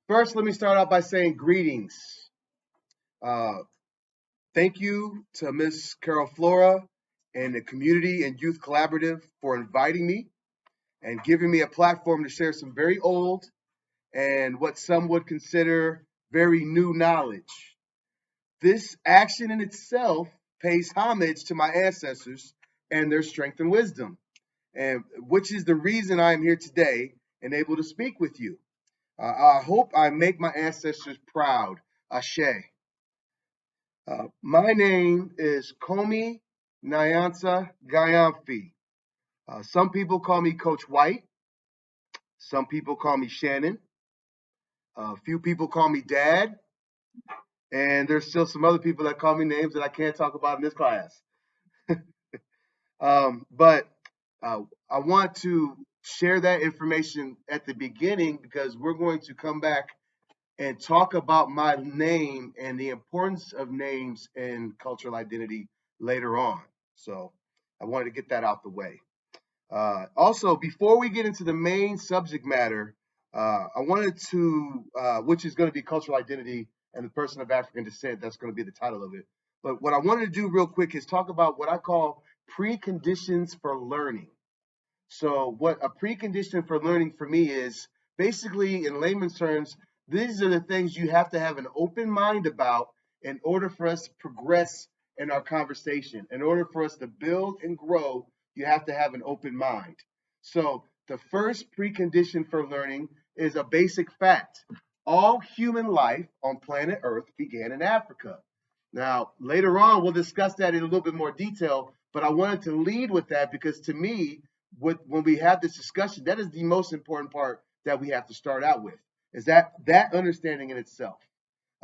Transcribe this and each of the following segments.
First, let me start out by saying greetings. Uh, Thank you to Miss Carol Flora and the Community and Youth Collaborative for inviting me and giving me a platform to share some very old and what some would consider very new knowledge. This action in itself pays homage to my ancestors and their strength and wisdom, and which is the reason I am here today and able to speak with you. I hope I make my ancestors proud. Ashe. My name is Komi Nyansa Gayamfi. Some people call me Coach White. Some people call me Shannon. A few people call me Dad. And there's still some other people that call me names that I can't talk about in this class. But I want to share that information at the beginning because we're going to come back and talk about my name and the importance of names and cultural identity later on. So I wanted to get that out the way. Also, before we get into the main subject matter, I wanted to, which is going to be cultural identity and the person of African descent, that's going to be the title of it. But what I wanted to do real quick is talk about what I call preconditions for learning. So, what a precondition for learning for me is basically, in layman's terms, these are the things you have to have an open mind about in order for us to progress in our conversation. In order for us to build and grow, you have to have an open mind. So, the first precondition for learning is a basic fact. All human life on planet Earth began in Africa. Now, later on, we'll discuss that in a little bit more detail, but I wanted to lead with that because to me, when we have this discussion, that is the most important part that we have to start out with, is that understanding in itself.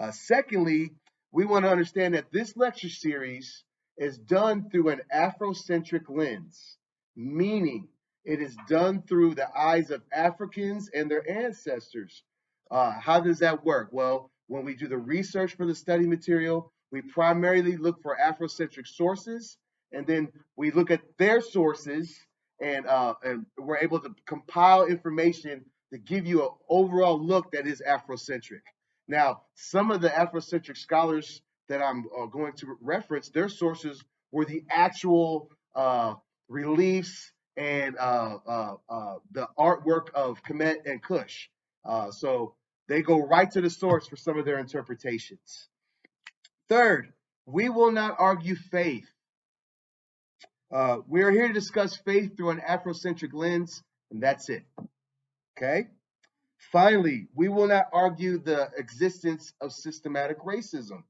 Secondly, we want to understand that this lecture series is done through an Afrocentric lens, meaning it is done through the eyes of Africans and their ancestors. How does that work? Well, when we do the research for the study material, we primarily look for Afrocentric sources, and then we look at their sources, and we're able to compile information to give you an overall look that is Afrocentric. Now, some of the Afrocentric scholars that I'm going to reference, their sources were the actual reliefs and the artwork of Kemet and Kush. So they go right to the source for some of their interpretations. Third, we will not argue faith. We are here to discuss faith through an Afrocentric lens, and that's it. Okay? Finally, we will not argue the existence of systematic racism.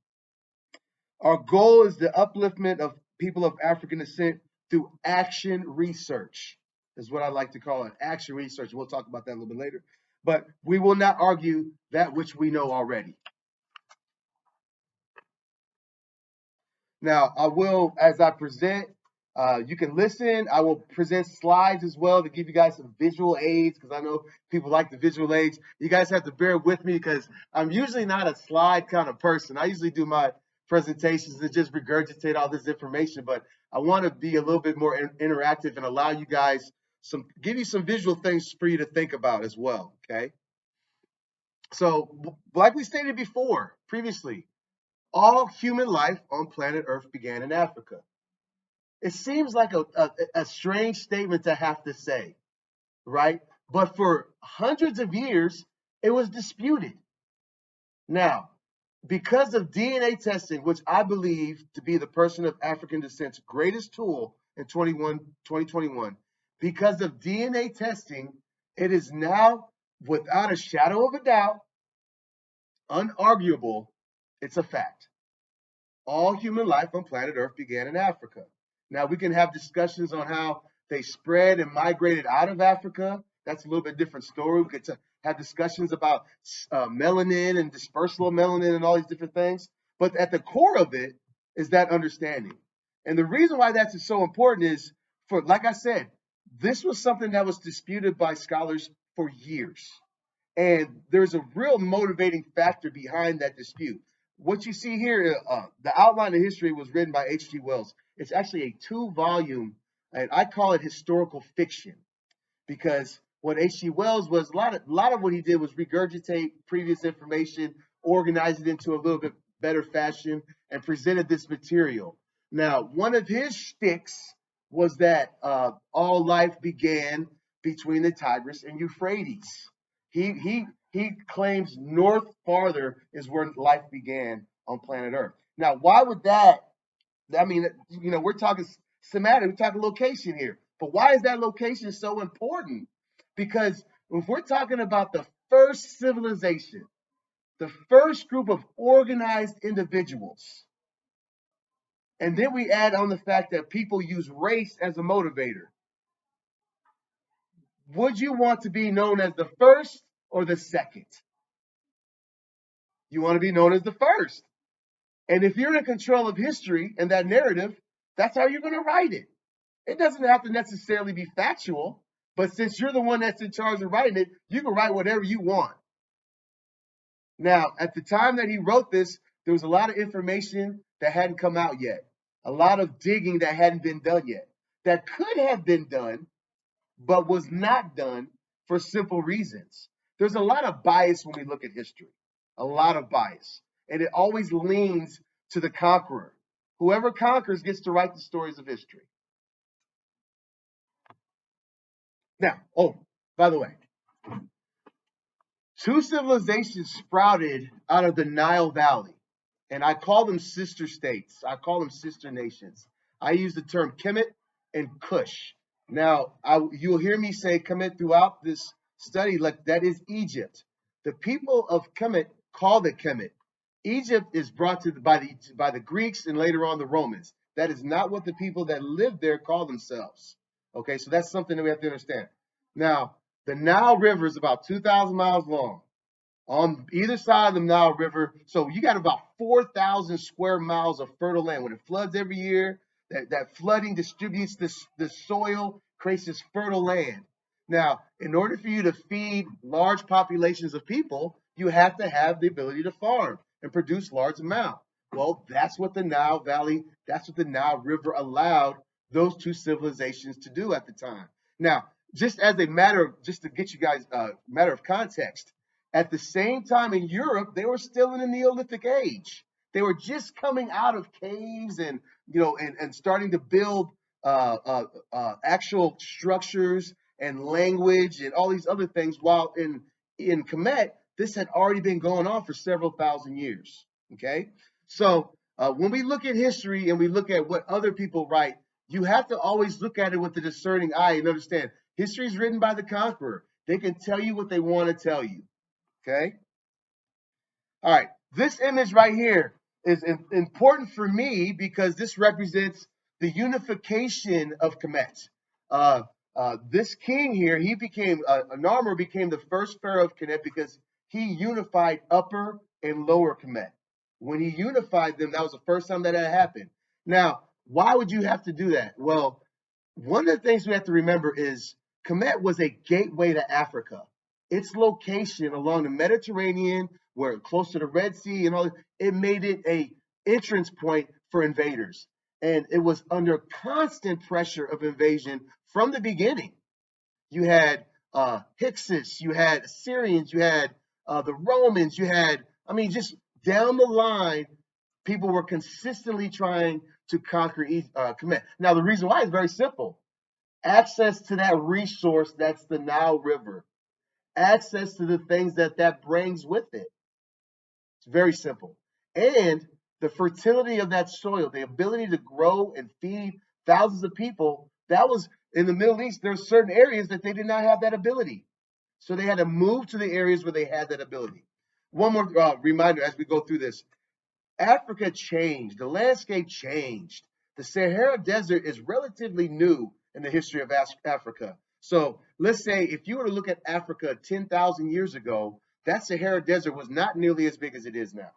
Our goal is the upliftment of people of African descent through action research, is what I like to call it, action research. We'll talk about that a little bit later. But we will not argue that which we know already. Now, I will, as I present, you can listen. I will present slides as well to give you guys some visual aids because I know people like the visual aids. You guys have to bear with me because I'm usually not a slide kind of person. I usually do my presentations and just regurgitate all this information, but I want to be a little bit more interactive and allow you guys give you some visual things for you to think about as well, okay? So, like we stated before, previously, all human life on planet Earth began in Africa. It seems like a strange statement to have to say, right? But for hundreds of years, it was disputed. Now, because of DNA testing, which I believe to be the person of African descent's greatest tool in 2021, because of DNA testing, it is now, without a shadow of a doubt, unarguable, it's a fact. All human life on planet Earth began in Africa. Now, we can have discussions on how they spread and migrated out of Africa. That's a little bit different story. We could have discussions about melanin and dispersal of melanin and all these different things. But at the core of it is that understanding. And the reason why that's so important is for, like I said, this was something that was disputed by scholars for years. And there's a real motivating factor behind that dispute. What you see here, the outline of history was written by H.G. Wells. It's actually a 2-volume, and I call it historical fiction, because What H.G. Wells was a lot of what he did was regurgitate previous information, organize it into a little bit better fashion, and presented this material. Now, one of his shticks was that all life began between the Tigris and Euphrates. He claims north farther is where life began on planet Earth. Now, why would that? I mean, we're talking semantic, we're talking location here. But why is that location so important? Because if we're talking about the first civilization, the first group of organized individuals, and then we add on the fact that people use race as a motivator, would you want to be known as the first or the second? You want to be known as the first. And if you're in control of history and that narrative, that's how you're going to write it. It doesn't have to necessarily be factual, but since you're the one that's in charge of writing it, you can write whatever you want. Now, at the time that he wrote this, there was a lot of information that hadn't come out yet, a lot of digging that hadn't been done yet, that could have been done, but was not done for simple reasons. There's a lot of bias when we look at history, a lot of bias, and it always leans to the conqueror. Whoever conquers gets to write the stories of history. Now, by the way, two civilizations sprouted out of the Nile Valley, and I call them sister states. I call them sister nations. I use the term Kemet and Cush. Now, you'll hear me say Kemet throughout this study, like that is Egypt. The people of Kemet called it Kemet. Egypt is brought to by the Greeks and later on the Romans. That is not what the people that lived there call themselves. Okay, so that's something that we have to understand. Now, the Nile River is about 2,000 miles long on either side of the Nile River. So you got about 4,000 square miles of fertile land. When it floods every year, that flooding distributes the soil, creates this fertile land. Now, in order for you to feed large populations of people, you have to have the ability to farm and produce large amounts. Well, that's what the Nile Valley, that's what the Nile River allowed those two civilizations to do at the time. Now, just as a matter, just to get you guys a matter of context, at the same time in Europe, they were still in the Neolithic age. They were just coming out of caves and starting to build actual structures and language and all these other things. While in Kemet, this had already been going on for several thousand years. Okay, so when we look at history and we look at what other people write, you have to always look at it with a discerning eye and understand history is written by the conqueror. They can tell you what they want to tell you. Okay. All right. This image right here is important for me because this represents the unification of Kemet. This king here, he became, Narmer became the first pharaoh of Kemet because he unified Upper and Lower Kemet. When he unified them, that was the first time that had happened. Now, why would you have to do that? Well, one of the things we have to remember is Kemet was a gateway to Africa. Its location along the Mediterranean, where close to the Red Sea and all, it made it a entrance point for invaders. And it was under constant pressure of invasion from the beginning. You had Hyksos, you had Assyrians, you had the Romans, you had, just down the line, people were consistently trying to conquer Kemet. Now, the reason why is very simple. Access to that resource, that's the Nile River. Access to the things that brings with it. It's very simple. And the fertility of that soil, the ability to grow and feed thousands of people, that was in the Middle East. There's certain areas that they did not have that ability. So they had to move to the areas where they had that ability. One more reminder as we go through this. Africa changed. The landscape changed. The Sahara Desert is relatively new in the history of Africa. So let's say if you were to look at Africa 10,000 years ago, that Sahara Desert was not nearly as big as it is now.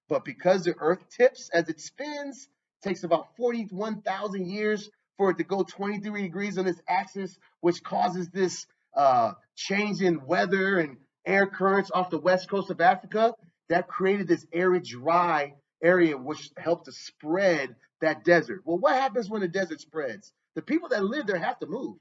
But because the earth tips as it spins, it takes about 41,000 years for it to go 23 degrees on this axis, which causes this change in weather and air currents off the west coast of Africa. That created this arid, dry area, which helped to spread that desert. Well, what happens when the desert spreads? The people that live there have to move.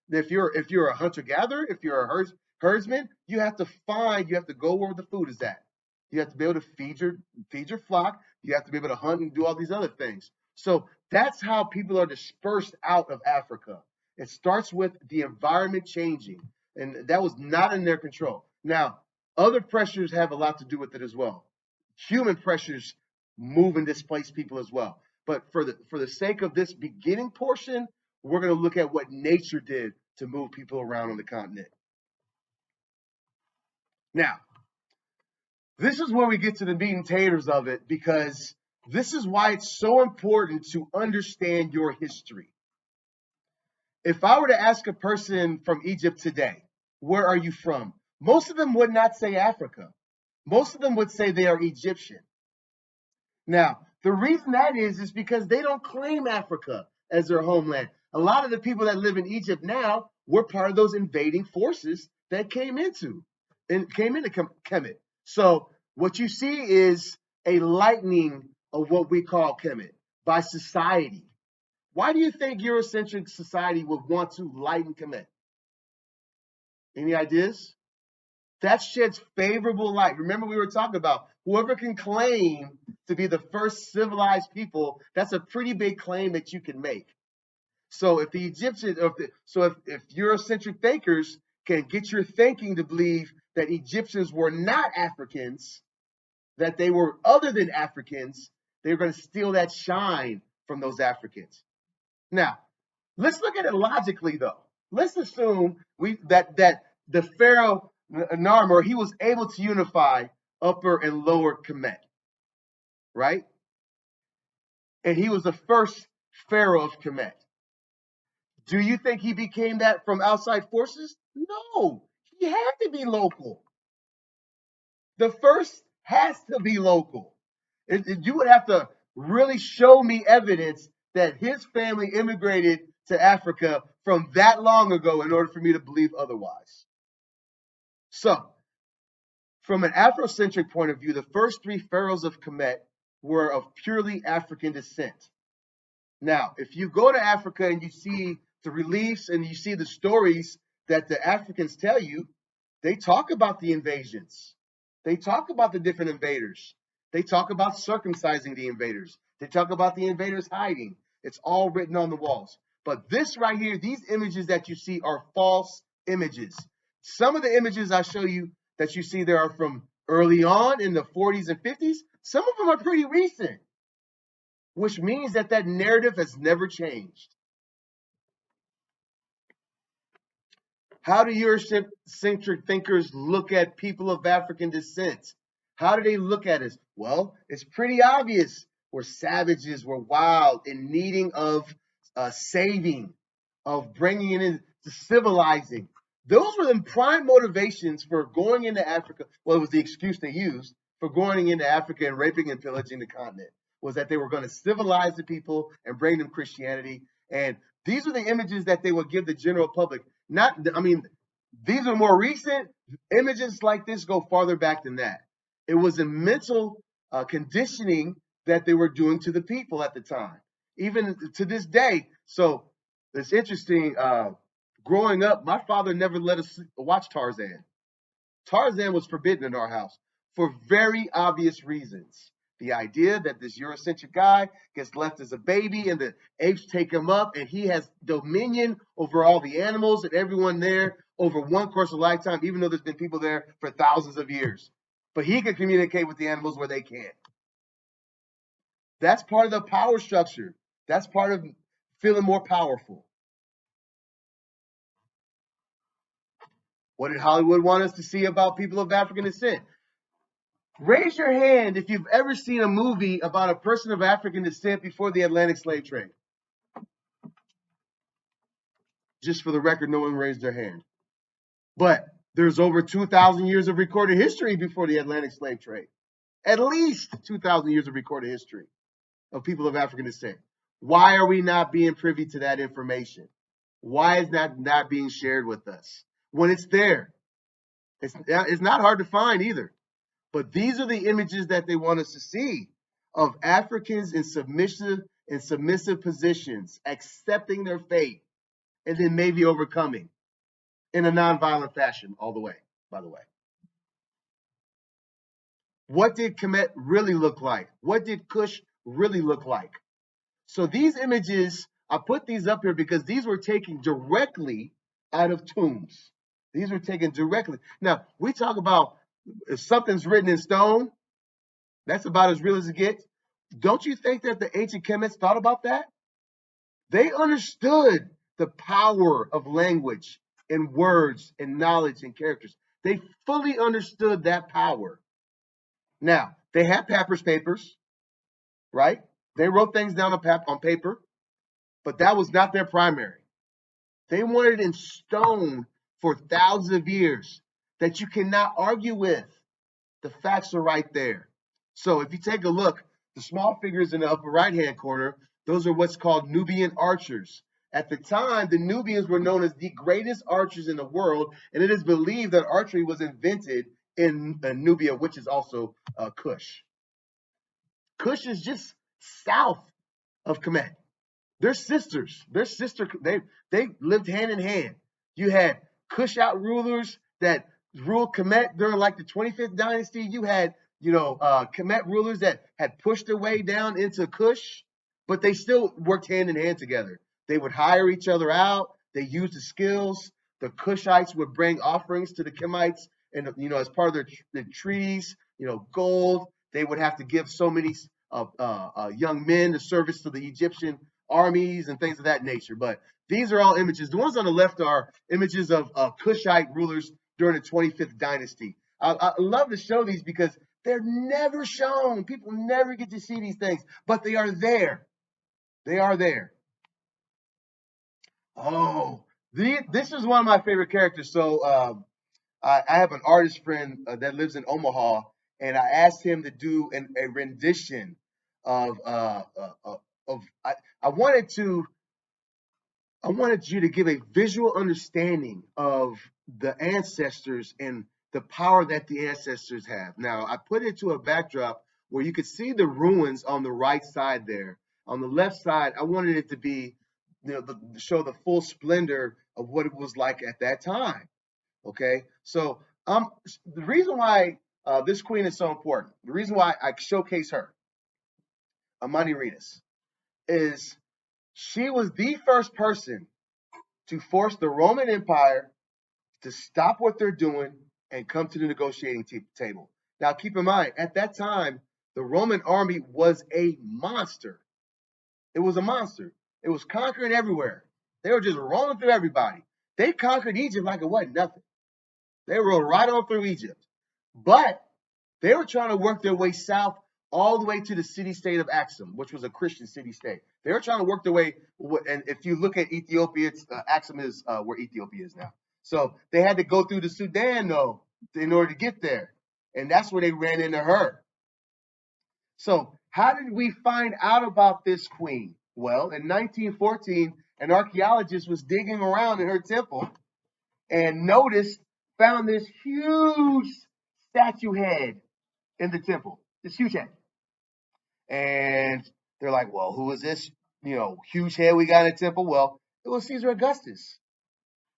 If you're a hunter-gatherer, if you're a herdsman, you have to go where the food is at. You have to be able to feed your flock. You have to be able to hunt and do all these other things. So that's how people are dispersed out of Africa. It starts with the environment changing, and that was not in their control. Now, other pressures have a lot to do with it as well. Human pressures move and displace people as well. But for the sake of this beginning portion, we're going to look at what nature did to move people around on the continent. Now, this is where we get to the meat and taters of it, because this is why it's so important to understand your history. If I were to ask a person from Egypt today, where are you from? Most of them would not say Africa. Most of them would say they are Egyptian. Now, the reason that is because they don't claim Africa as their homeland. A lot of the people that live in Egypt now were part of those invading forces that came into Kemet. So what you see is a lightening of what we call Kemet by society. Why do you think Eurocentric society would want to lighten Kemet? Any ideas? That sheds favorable light. Remember, we were talking about whoever can claim to be the first civilized people, that's a pretty big claim that you can make. So if the Egyptians, if Eurocentric thinkers can get your thinking to believe that Egyptians were not Africans, that they were other than Africans, they're going to steal that shine from those Africans. Now, let's look at it logically, though. Let's assume that the Pharaoh Narmer, he was able to unify Upper and Lower Kemet, right? And he was the first Pharaoh of Kemet. Do you think he became that from outside forces? No, he had to be local. The first has to be local. You would have to really show me evidence that his family immigrated to Africa from that long ago in order for me to believe otherwise. So, from an Afrocentric point of view, the first three pharaohs of Kemet were of purely African descent. Now, if you go to Africa and you see the reliefs and you see the stories that the Africans tell you, they talk about the invasions. They talk about the different invaders. They talk about circumcising the invaders. They talk about the invaders hiding. It's all written on the walls. But this right here, these images that you see are false images. Some of the images I show you that you see there are from early on in the 40s and 50s. Some of them are pretty recent, which means that that narrative has never changed. How do Eurocentric thinkers look at people of African descent? How do they look at us? Well, it's pretty obvious. We're savages, we're wild, in needing of saving, of bringing it into civilizing. Those were the prime motivations for going into Africa. Well, it was the excuse they used for going into Africa and raping and pillaging the continent, was that they were going to civilize the people and bring them Christianity. And these are the images that they would give the general public. These are more recent. Images like this go farther back than that. It was a mental conditioning that they were doing to the people at the time, even to this day. So it's interesting. Growing up, my father never let us watch Tarzan. Tarzan was forbidden in our house for very obvious reasons. The idea that this Eurocentric guy gets left as a baby and the apes take him up and he has dominion over all the animals and everyone there over one course of lifetime, even though there's been people there for thousands of years. But he can communicate with the animals where they can't. That's part of the power structure. That's part of feeling more powerful. What did Hollywood want us to see about people of African descent? Raise your hand if you've ever seen a movie about a person of African descent before the Atlantic slave trade. Just for the record, no one raised their hand. But there's over 2,000 years of recorded history before the Atlantic slave trade. At least 2,000 years of recorded history of people of African descent. Why are we not being privy to that information? Why is that not being shared with us? When it's there, it's not hard to find either. But these are the images that they want us to see of Africans in submissive positions, accepting their fate and then maybe overcoming in a nonviolent fashion all the way, by the way. What did Kemet really look like? What did Cush really look like? So these images, I put these up here because these were taken directly out of tombs. These were taken directly. Now, we talk about if something's written in stone, that's about as real as it gets. Don't you think that the ancient Kemets thought about that? They understood the power of language and words and knowledge and characters. They fully understood that power. Now, they had papers, right? They wrote things down on paper, but that was not their primary. They wanted it in stone for thousands of years that you cannot argue with. The facts are right there. So if you take a look, the small figures in the upper right-hand corner, those are what's called Nubian archers. At the time, the Nubians were known as the greatest archers in the world, and it is believed that archery was invented in Nubia, which is also Kush. Kush is just south of Kemet. They're sisters. They lived hand in hand. You had Kushite rulers that ruled Kemet during like the 25th dynasty. You had, Kemet rulers that had pushed their way down into Kush, but they still worked hand in hand together. They would hire each other out. They used the skills. The Kushites would bring offerings to the Kemites, and as part of their treaties, gold. They would have to give so many young men to service to the Egyptian armies and things of that nature. But these are all images. The ones on the left are images of Kushite rulers during the 25th dynasty. I love to show these because they're never shown. People never get to see these things, but they are there. They are there. Oh, this is one of my favorite characters. So I have an artist friend that lives in Omaha, and I asked him to do a rendition of I wanted you to give a visual understanding of the ancestors and the power that the ancestors have. Now, I put it to a backdrop where you could see the ruins on the right side there. On the left side, I wanted it to be, show the full splendor of what it was like at that time. Okay, so the reason why this queen is so important, the reason why I showcase her, Amanirides, is she was the first person to force the Roman Empire to stop what they're doing and come to the negotiating table. Now, keep in mind, at that time, the Roman army was a monster. It was a monster. It was conquering everywhere. They were just rolling through everybody. They conquered Egypt like it wasn't nothing. They rolled right on through Egypt. But they were trying to work their way south all the way to the city-state of Axum, which was a Christian city-state. They were trying to work their way, and if you look at Ethiopia, Axum is where Ethiopia is now. So they had to go through the Sudan, though, in order to get there. And that's where they ran into her. So how did we find out about this queen? Well, in 1914, an archaeologist was digging around in her temple and found this huge statue head in the temple, this huge head. And they're like, well, who is this, huge head we got in the temple? Well, it was Caesar Augustus.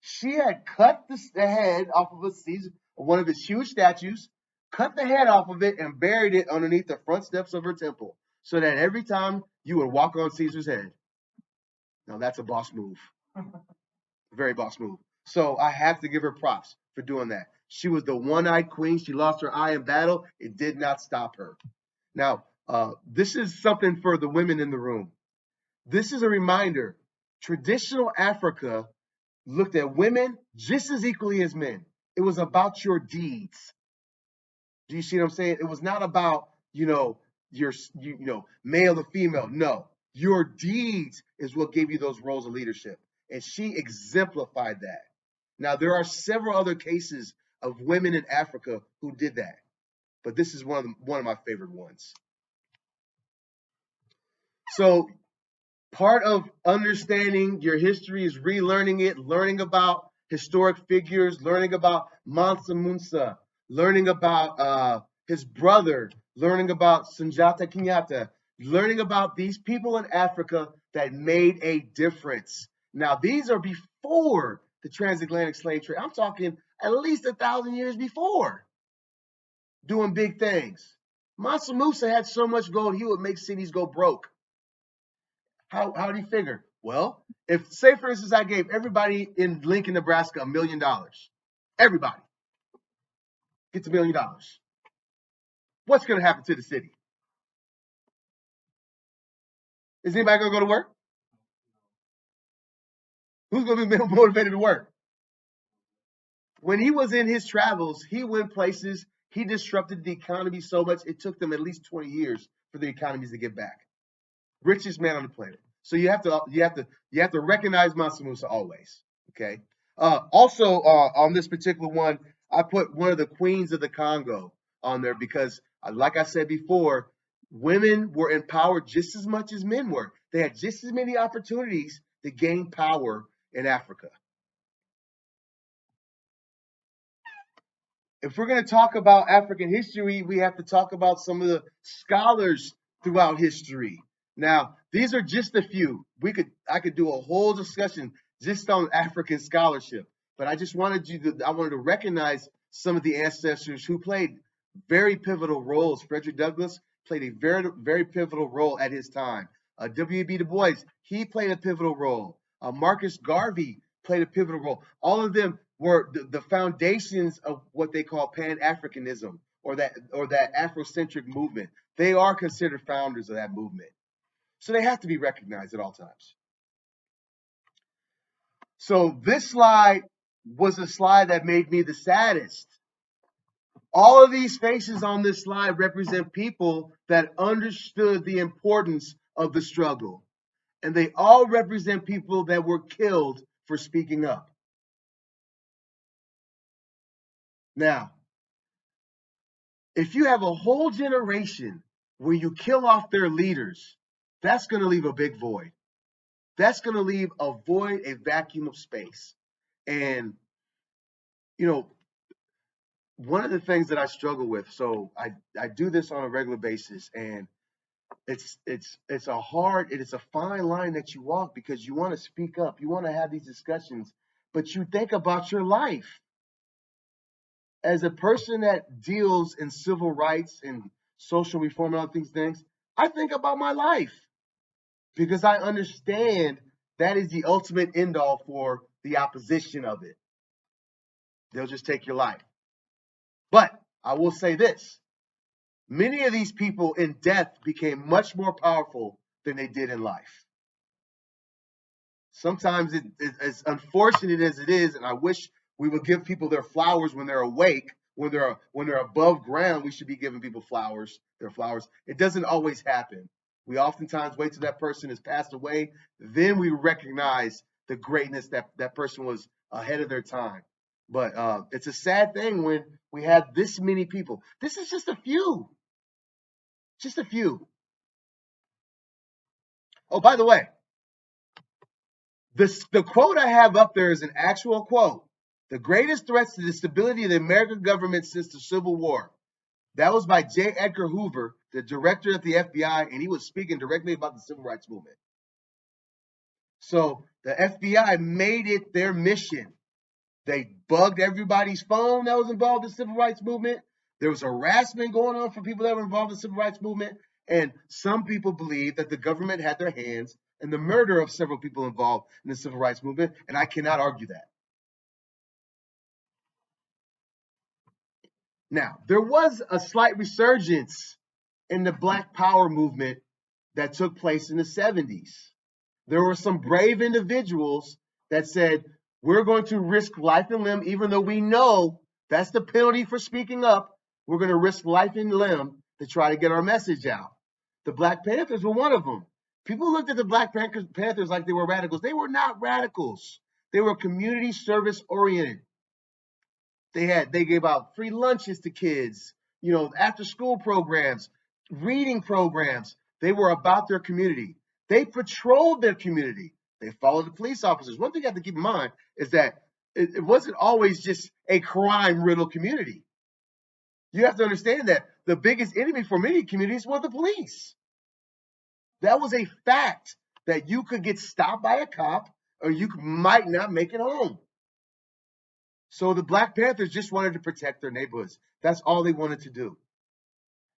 She had cut the head off of one of his huge statues, cut the head off of it, and buried it underneath the front steps of her temple, so that every time you would walk on Caesar's head. Now that's a boss move. Very boss move. So I have to give her props for doing that. She was the one-eyed queen. She lost her eye in battle. It did not stop her. Now, this is something for the women in the room. This is a reminder. Traditional Africa looked at women just as equally as men. It was about your deeds. Do you see what I'm saying? It was not about, your male to female. No, your deeds is what gave you those roles of leadership. And she exemplified that. Now, there are several other cases of women in Africa who did that, but this is one of my favorite ones. So part of understanding your history is relearning it, learning about historic figures, learning about Mansa Musa, learning about his brother, learning about Sunjata Kenyatta, learning about these people in Africa that made a difference. Now, these are before the transatlantic slave trade. I'm talking at least 1,000 years before, doing big things. Mansa Musa had so much gold, he would make cities go broke. How did he figure? Well, if, say, for instance, I gave everybody in Lincoln, Nebraska, $1 million, everybody gets $1 million. What's going to happen to the city? Is anybody going to go to work? Who's going to be motivated to work? When he was in his travels, he went places, he disrupted the economy so much, it took them at least 20 years for the economies to get back. Richest man on the planet. So you have to recognize Mansa Musa always. Okay. Also, on this particular one, I put one of the queens of the Congo on there because, like I said before, women were empowered just as much as men were. They had just as many opportunities to gain power in Africa. If we're going to talk about African history, we have to talk about some of the scholars throughout history. Now, these are just a few. I could do a whole discussion just on African scholarship, but I wanted to recognize some of the ancestors who played very pivotal roles. Frederick Douglass played a very, very pivotal role at his time. W.E.B. Du Bois, he played a pivotal role. Marcus Garvey played a pivotal role. All of them were the foundations of what they call Pan-Africanism or that Afrocentric movement. They are considered founders of that movement. So they have to be recognized at all times. So this slide was a slide that made me the saddest. All of these faces on this slide represent people that understood the importance of the struggle. And they all represent people that were killed for speaking up. Now, if you have a whole generation where you kill off their leaders, that's going to leave a big void. That's going to leave a void, a vacuum of space. And, one of the things that I struggle with, so I do this on a regular basis, and it's a fine line that you walk because you want to speak up, you want to have these discussions, but you think about your life. As a person that deals in civil rights and social reform and all these things, I think about my life because I understand that is the ultimate end all for the opposition of it. They'll just take your life. But I will say this. Many of these people in death became much more powerful than they did in life. Sometimes as unfortunate as it is, and I wish we would give people their flowers when they're awake, when they're above ground, we should be giving people their flowers. It doesn't always happen. We oftentimes wait till that person has passed away, then we recognize the greatness that person was ahead of their time. But it's a sad thing when we have this many people. This is just a few. Just a few. Oh, by the way, the quote I have up there is an actual quote. The greatest threats to the stability of the American government since the Civil War. That was by J. Edgar Hoover, the director of the FBI, and he was speaking directly about the Civil Rights Movement. So the FBI made it their mission. They bugged everybody's phone that was involved in the Civil Rights Movement. There was harassment going on for people that were involved in the Civil Rights Movement. And some people believe that the government had their hands in the murder of several people involved in the Civil Rights Movement. And I cannot argue that. Now, there was a slight resurgence in the Black Power movement that took place in the 70s. There were some brave individuals that said, we're going to risk life and limb, even though we know that's the penalty for speaking up. We're going to risk life and limb to try to get our message out. The Black Panthers were one of them. People looked at the Black Panthers like they were radicals. They were not radicals. They were community service oriented. They gave out free lunches to kids, after school programs, reading programs. They were about their community. They patrolled their community. They followed the police officers. One thing you have to keep in mind is that it wasn't always just a crime-riddled community. You have to understand that the biggest enemy for many communities were the police. That was a fact, that you could get stopped by a cop, or you might not make it home. So the Black Panthers just wanted to protect their neighborhoods. That's all they wanted to do.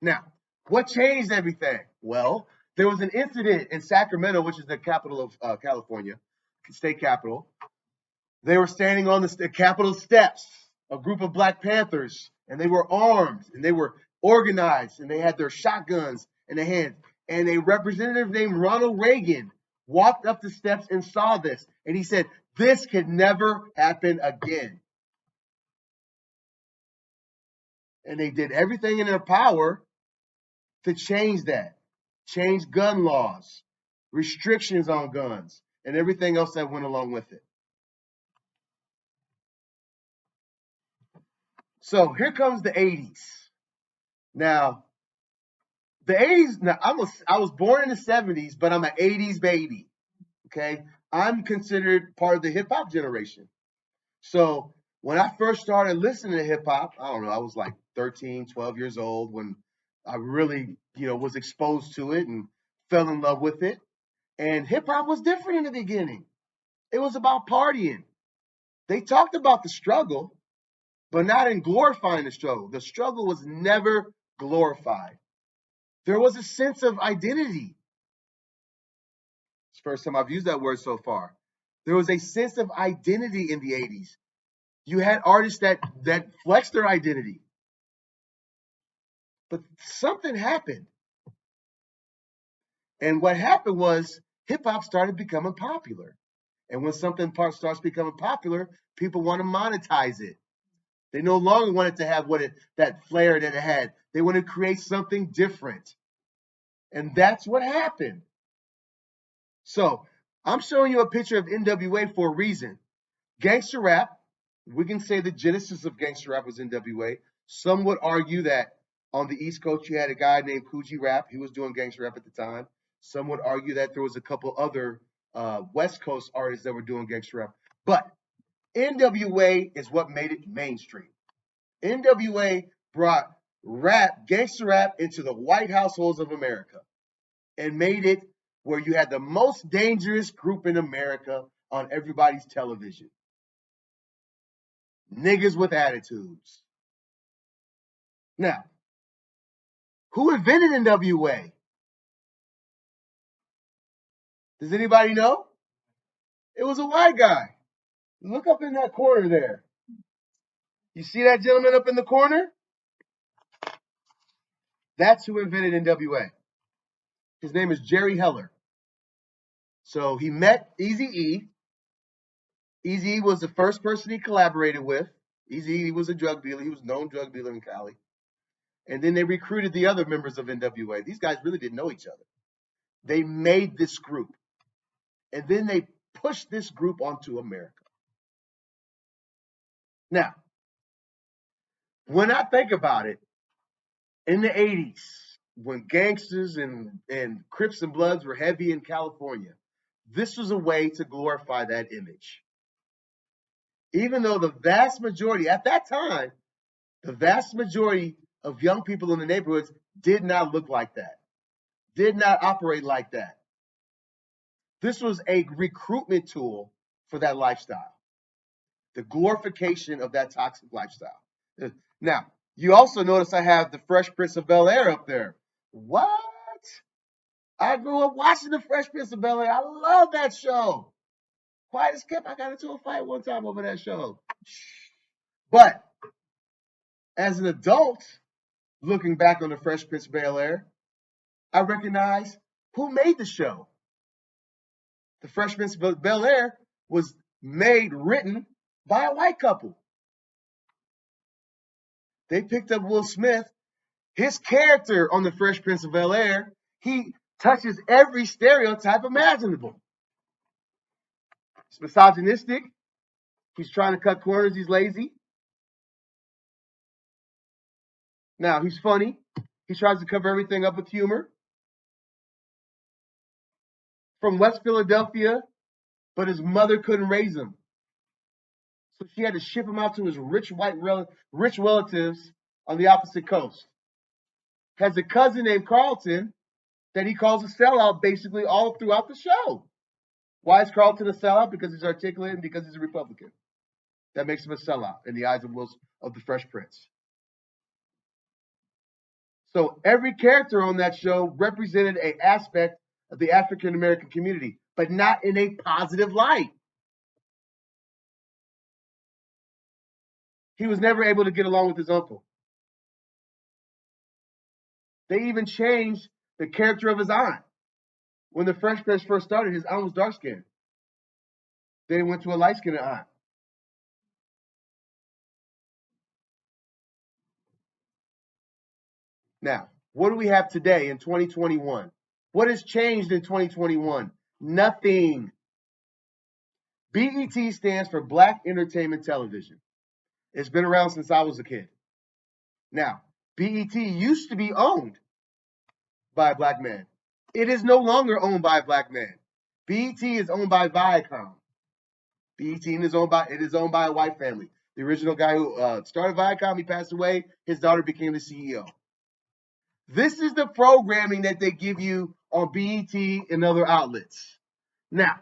Now, what changed everything? Well, there was an incident in Sacramento, which is the capital of California, state capital. They were standing on the Capitol steps, a group of Black Panthers, and they were armed and they were organized and they had their shotguns in their hands. And a representative named Ronald Reagan walked up the steps and saw this. And he said, this could never happen again. And they did everything in their power to change that, change gun laws, restrictions on guns, and everything else that went along with it. So here comes the 80s. Now, the 80s, now I was born in the 70s, but I'm an 80s baby. Okay. I'm considered part of the hip hop generation. So when I first started listening to hip hop, I don't know, I was like 13, 12 years old when I really, was exposed to it and fell in love with it. And hip hop was different in the beginning. It was about partying. They talked about the struggle, but not in glorifying the struggle. The struggle was never glorified. There was a sense of identity. It's the first time I've used that word so far. There was a sense of identity in the 80s. You had artists that flexed their identity. But something happened. And what happened was hip hop started becoming popular. And when something starts becoming popular, people want to monetize it. They no longer want it to have that flair that it had. They want to create something different. And that's what happened. So I'm showing you a picture of NWA for a reason. Gangster rap, we can say the genesis of gangster rap was NWA. Some would argue that on the East Coast, you had a guy named Kool G Rap. He was doing gangster rap at the time. Some would argue that there was a couple other West Coast artists that were doing gangster rap. But NWA is what made it mainstream. NWA brought gangster rap, into the white households of America and made it where you had the most dangerous group in America on everybody's television. Niggas with attitudes. Now, who invented NWA? Does anybody know? It was a white guy. Look up in that corner there. You see that gentleman up in the corner? That's who invented NWA. His name is Jerry Heller. So he met Eazy-E. Eazy-E was the first person he collaborated with. Eazy-E was a drug dealer. He was a known drug dealer in Cali. And then they recruited the other members of NWA. These guys really didn't know each other. They made this group. And then they pushed this group onto America. Now, when I think about it, in the 80s, when gangsters and Crips and Bloods were heavy in California, this was a way to glorify that image. Even though the vast majority, at that time, the vast majority of young people in the neighborhoods did not look like that, did not operate like that. This was a recruitment tool for that lifestyle, the glorification of that toxic lifestyle. Now, you also notice I have the Fresh Prince of Bel-Air up there. What? I grew up watching the Fresh Prince of Bel-Air. I love that show. Quiet as kept, I got into a fight one time over that show. But as an adult, looking back on the Fresh Prince of Bel-Air, I recognize who made the show. The Fresh Prince of Bel-Air was written by a white couple. They picked up Will Smith. His character on the Fresh Prince of Bel-Air, he touches every stereotype imaginable. He's misogynistic. He's trying to cut corners. He's lazy. Now, he's funny. He tries to cover everything up with humor. From West Philadelphia, but his mother couldn't raise him. So she had to ship him out to his rich relatives on the opposite coast. Has a cousin named Carlton that he calls a sellout basically all throughout the show. Why is Carlton a sellout? Because he's articulate and because he's a Republican. That makes him a sellout in the eyes of the Fresh Prince. So every character on that show represented an aspect of the African American community, but not in a positive light. He was never able to get along with his uncle. They even changed the character of his aunt. When the Fresh Prince first started, his aunt was dark skinned. Then he went to a light skinned aunt. Now, what do we have today in 2021? What has changed in 2021? Nothing. BET stands for Black Entertainment Television. It's been around since I was a kid. Now, BET used to be owned by a black man. It is no longer owned by a black man. BET is owned by Viacom. BET is owned by a white family. The original guy who started Viacom, he passed away. His daughter became the CEO. This is the programming that they give you on BET and other outlets. Now,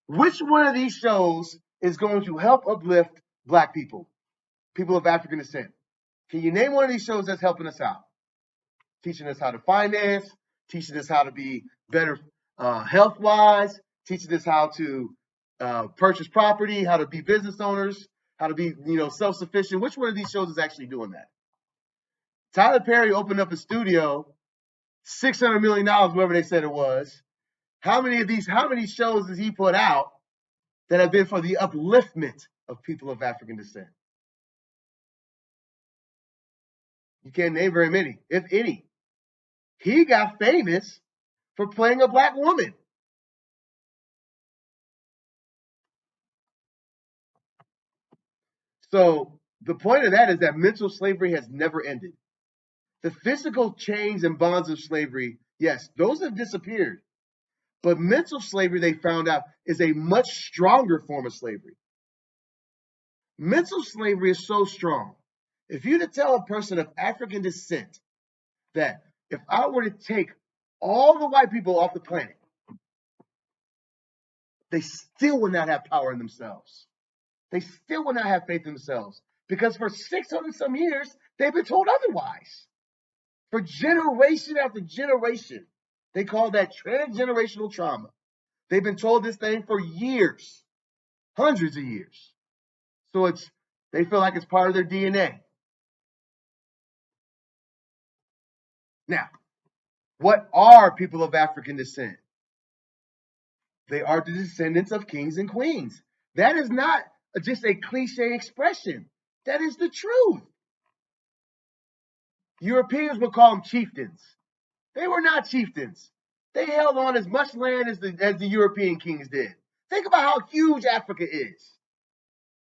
which one of these shows is going to help uplift black people, people of African descent? Can you name one of these shows that's helping us out? Teaching us how to finance, teaching us how to be better health-wise, teaching us how to purchase property, how to be business owners, how to be, self-sufficient. Which one of these shows is actually doing that? Tyler Perry opened up a studio, $600 million, whatever they said it was. How many shows does he put out that have been for the upliftment of people of African descent? You can't name very many, if any. He got famous for playing a black woman. So the point of that is that mental slavery has never ended. The physical chains and bonds of slavery, yes, those have disappeared. But mental slavery, they found out, is a much stronger form of slavery. Mental slavery is so strong. If you to tell a person of African descent that if I were to take all the white people off the planet, they still would not have power in themselves. They still would not have faith in themselves because for 600 some years, they've been told otherwise. For generation after generation, they call that transgenerational trauma. They've been told this thing for years, hundreds of years. So they feel like it's part of their DNA. Now, what are people of African descent? They are the descendants of kings and queens. That is not just a cliche expression. That is the truth. Europeans would call them chieftains. They were not chieftains. They held on as much land as the European kings did. Think about how huge Africa is.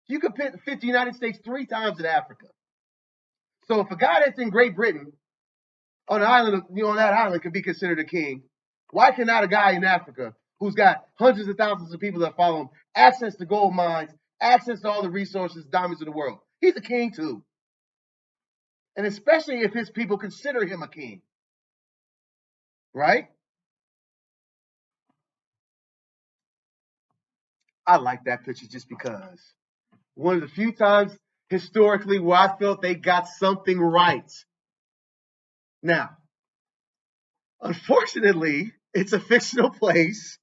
You could fit the United States 3 times in Africa. So if a guy that's in Great Britain on an island, on that island could be considered a king, why cannot a guy in Africa who's got hundreds of thousands of people that follow him, access to gold mines, access to all the resources, diamonds of the world? He's a king too. And especially if his people consider him a king. Right? I like that picture just because. One of the few times historically where I felt they got something right. Now, unfortunately, it's a fictional place.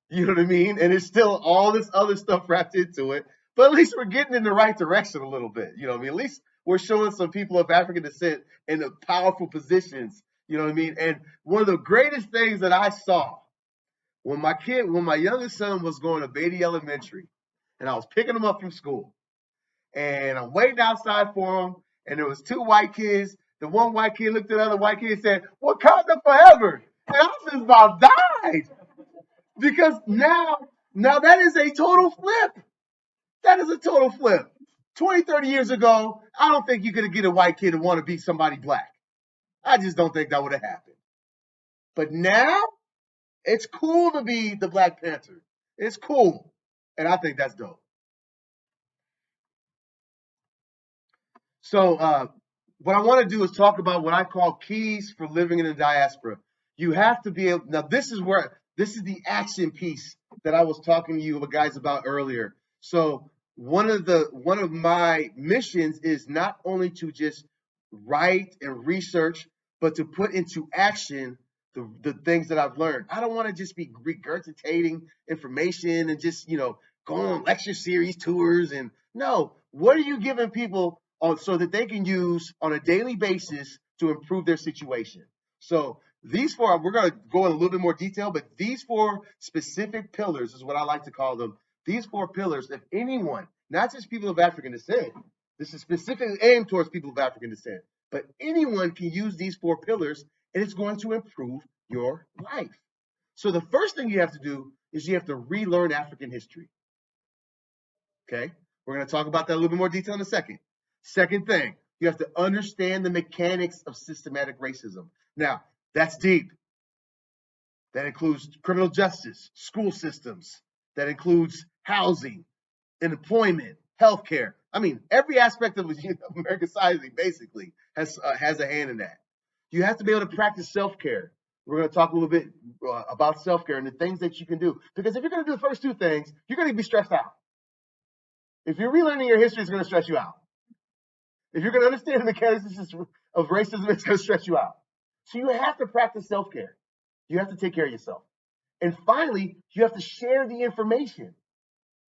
You know what I mean? And it's still all this other stuff wrapped into it. But at least we're getting in the right direction a little bit. You know what I mean? At least we're showing some people of African descent in the powerful positions. You know what I mean? And one of the greatest things that I saw when my youngest son was going to Beatty Elementary, and I was picking him up from school, and I'm waiting outside for him, and there was 2 white kids. The one white kid looked at the other white kid and said, "Wakanda forever." And I was just about died. Because now that is a total flip. That is a total flip. 20, 30 years ago, I don't think you could get a white kid to want to be somebody black. I just don't think that would have happened. But now, it's cool to be the Black Panther. It's cool. And I think that's dope. So what I want to do is talk about what I call keys for living in the diaspora. You have to be able, now this is the action piece that I was talking to you guys about earlier. So one of my missions is not only to just write and research, but to put into action the things that I've learned. I don't want to just be regurgitating information and just, going on lecture series, tours, and no. What are you giving people on so that they can use on a daily basis to improve their situation? So these four, we're going to go in a little bit more detail, but these four specific pillars is what I like to call them. These four pillars, if anyone, not just people of African descent, this is specifically aimed towards people of African descent, but anyone can use these four pillars and it's going to improve your life. So the first thing you have to do is you have to relearn African history. Okay? We're going to talk about that a little bit more detail in a second. Second thing, you have to understand the mechanics of systematic racism. Now, that's deep. That includes criminal justice, school systems. That includes housing, employment, healthcare. I mean, every aspect of American society basically has a hand in that. You have to be able to practice self-care. We're going to talk a little bit about self-care and the things that you can do. Because if you're going to do the first two things, you're going to be stressed out. If you're relearning your history, it's going to stress you out. If you're going to understand the mechanics of racism, it's going to stress you out. So you have to practice self-care. You have to take care of yourself. And finally, you have to share the information.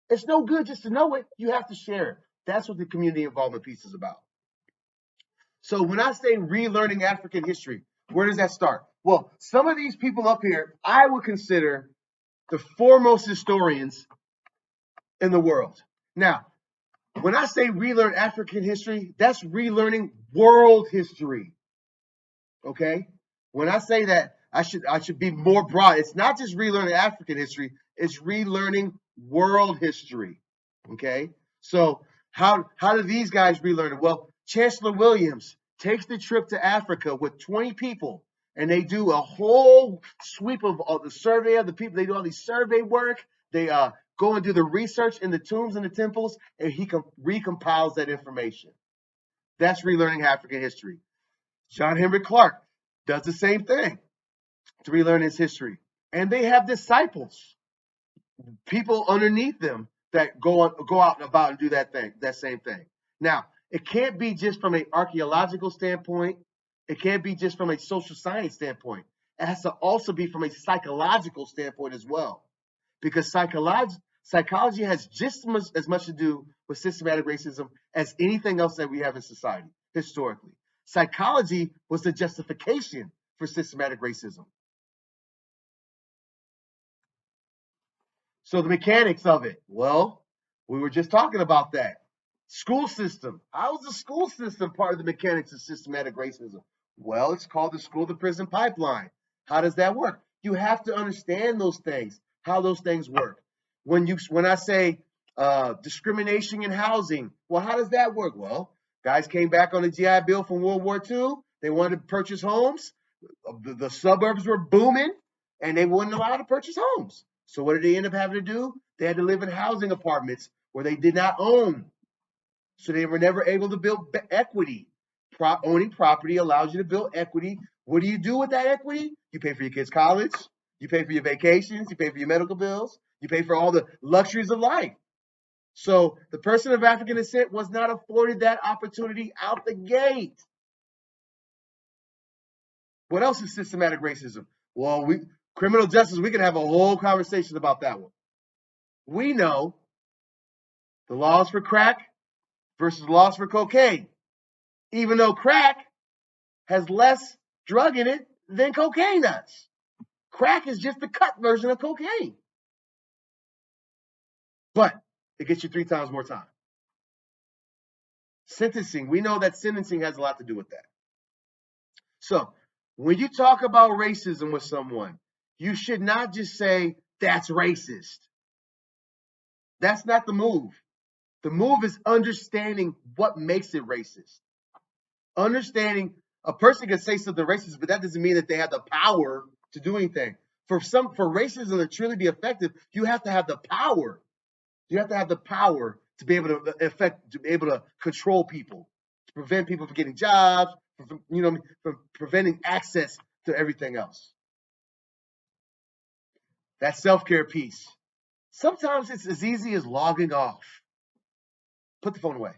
It's no good just to know it. You have to share it. That's what the community involvement piece is about. So when I say relearning African history, where does that start? Well, some of these people up here, I would consider the foremost historians in the world. Now, when I say relearn African history, that's relearning world history. Okay? When I say that, I should be more broad. It's not just relearning African history, it's relearning world history. Okay? So how do these guys relearn it? Well, Chancellor Williams takes the trip to Africa with 20 people, and they do a whole sweep of the survey of the people. They do all these survey work. They go and do the research in the tombs and the temples, and he recompiles that information. That's relearning African history. John Henrik Clarke does the same thing to relearn his history. And they have disciples, people underneath them that go out and about and do that same thing. Now, it can't be just from an archaeological standpoint. It can't be just from a social science standpoint. It has to also be from a psychological standpoint as well. Because psychology has just as much to do with systematic racism as anything else that we have in society historically. Psychology was the justification for systematic racism. So the mechanics of it, well, we were just talking about that. School system. How is the school system part of the mechanics of systematic racism? Well, it's called the school to prison pipeline. How does that work? You have to understand those things, how those things work. When I say discrimination in housing, well, how does that work? Well, guys came back on the GI Bill from World War II. They wanted to purchase homes. The suburbs were booming, and they weren't allowed to purchase homes. So what did they end up having to do? They had to live in housing apartments where they did not own. So they were never able to build equity. Owning property allows you to build equity. What do you do with that equity? You pay for your kids' college. You pay for your vacations. You pay for your medical bills. You pay for all the luxuries of life. So the person of African descent was not afforded that opportunity out the gate. What else is systematic racism? Well, criminal justice, we can have a whole conversation about that one. We know the laws for crack versus laws for cocaine. Even though crack has less drug in it than cocaine does. Crack is just the cut version of cocaine. But it gets you 3 times more time. Sentencing, we know that sentencing has a lot to do with that. So when you talk about racism with someone, you should not just say, that's racist. That's not the move. The move is understanding what makes it racist. Understanding a person can say something racist, but that doesn't mean that they have the power to do anything. For racism to truly be effective, you have to have the power. You have to have the power to be able to control people, to prevent people from getting jobs, from preventing access to everything else. That self-care piece. Sometimes it's as easy as logging off. Put the phone away.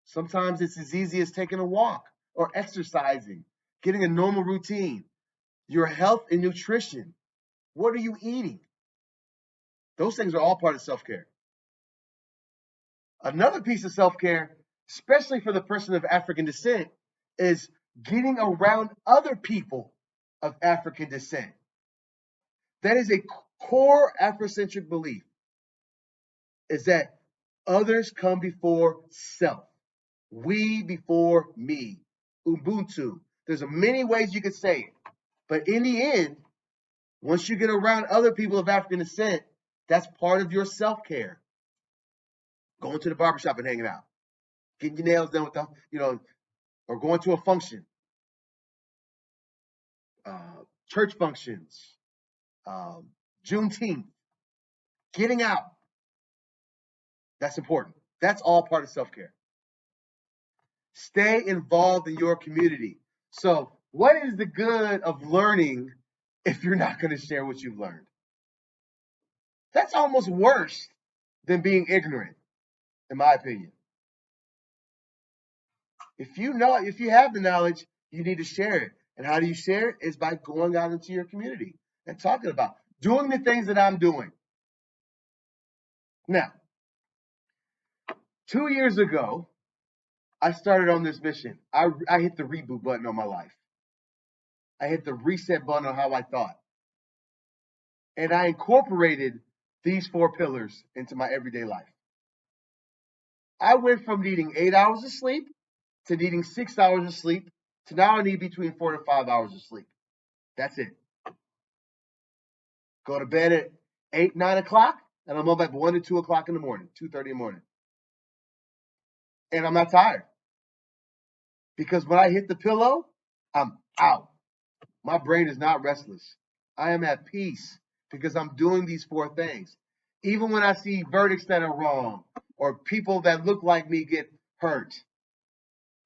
Sometimes it's as easy as taking a walk or exercising, getting a normal routine. Your health and nutrition. What are you eating? Those things are all part of self-care. Another piece of self-care, especially for the person of African descent, is getting around other people of African descent. That is a core Afrocentric belief, is that others come before self. We before me. Ubuntu. There's many ways you could say it. But in the end, once you get around other people of African descent, that's part of your self-care. Going to the barbershop and hanging out. Getting your nails done with them, or going to a function. Church functions. Juneteenth. Getting out. That's important. That's all part of self-care. Stay involved in your community. So, what is the good of learning if you're not going to share what you've learned? That's almost worse than being ignorant, in my opinion. If you have the knowledge, you need to share it. And how do you share it? Is by going out into your community and talking about doing the things that I'm doing. Now, 2 years ago, I started on this mission. I hit the reboot button on my life. I hit the reset button on how I thought. And I incorporated these 4 pillars into my everyday life. I went from needing 8 hours of sleep to needing 6 hours of sleep to now I need between 4 to 5 hours of sleep. That's it. Go to bed at 8, 9 o'clock, and I'm up at 1 to 2 o'clock in the morning, 2:30 in the morning. And I'm not tired. Because when I hit the pillow, I'm out. My brain is not restless. I am at peace because I'm doing these 4 things. Even when I see verdicts that are wrong or people that look like me get hurt,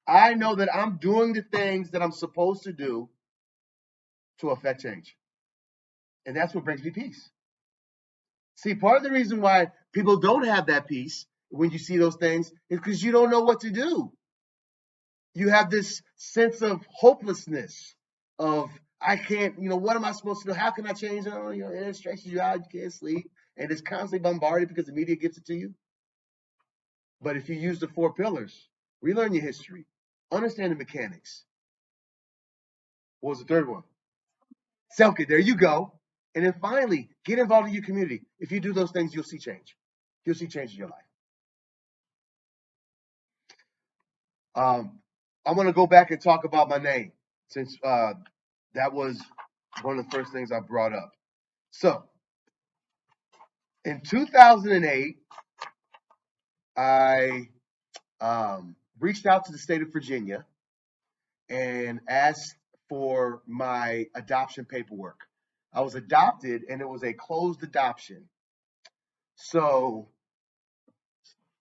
I know that I'm doing the things that I'm supposed to do to affect change. And that's what brings me peace. See, part of the reason why people don't have that peace when you see those things is because you don't know what to do. You have this sense of hopelessness of, I can't, what am I supposed to do? How can I change? Oh, it stresses you out, you can't sleep, and it's constantly bombarded because the media gives it to you. But if you use the 4 pillars, relearn your history, understand the mechanics. What was the third one? Self-care. There you go. And then finally, get involved in your community. If you do those things, you'll see change. You'll see change in your life. I'm going to go back and talk about my name since that was one of the first things I brought up. So, in 2008, I reached out to the state of Virginia and asked for my adoption paperwork. I was adopted, and it was a closed adoption. So,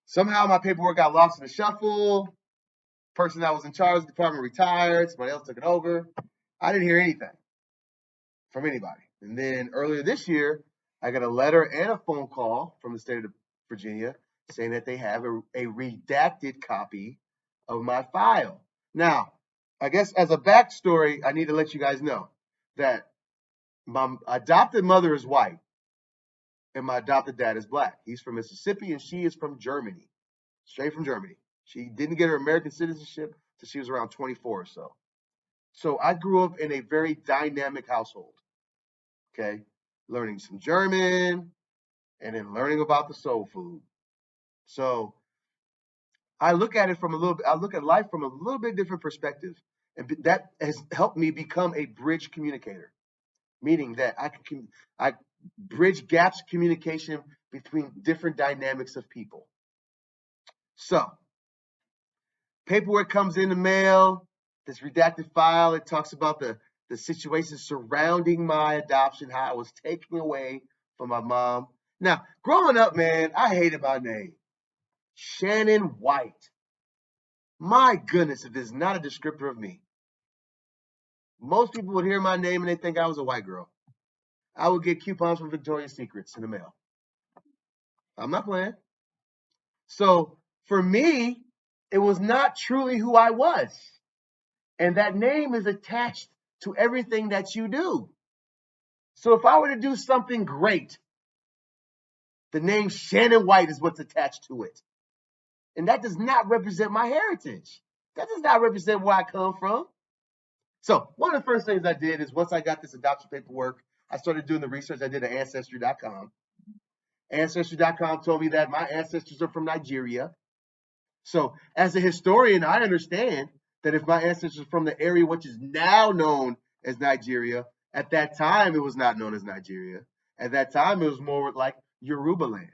somehow my paperwork got lost in the shuffle. Person that was in charge of the department retired. Somebody else took it over. I didn't hear anything from anybody. And then earlier this year, I got a letter and a phone call from the state of Virginia saying that they have a redacted copy of my file. Now, I guess as a backstory, I need to let you guys know that my adopted mother is white and my adopted dad is black. He's from Mississippi and she is from Germany, straight from Germany. She didn't get her American citizenship until she was around 24 or so. So I grew up in a very dynamic household. Okay, learning some German and then learning about the soul food. So I look at life from a little bit different perspective, and that has helped me become a bridge communicator, meaning that I bridge gaps of communication between different dynamics of people. So paperwork comes in the mail, this redacted file. It talks about the situation surrounding my adoption, how I was taken away from my mom. Now, growing up, man, I hated my name. Shannon White. My goodness, if it's not a descriptor of me. Most people would hear my name and they think I was a white girl. I would get coupons from Victoria's Secrets in the mail. I'm not playing. So for me, it was not truly who I was. And that name is attached to everything that you do. So if I were to do something great, the name Shannon White is what's attached to it. And that does not represent my heritage. That does not represent where I come from. So one of the first things I did is once I got this adoption paperwork, I started doing the research. I did at Ancestry.com. Ancestry.com told me that my ancestors are from Nigeria. So as a historian, I understand that if my ancestors are from the area which is now known as Nigeria, at that time it was not known as Nigeria. At that time it was more like Yoruba land.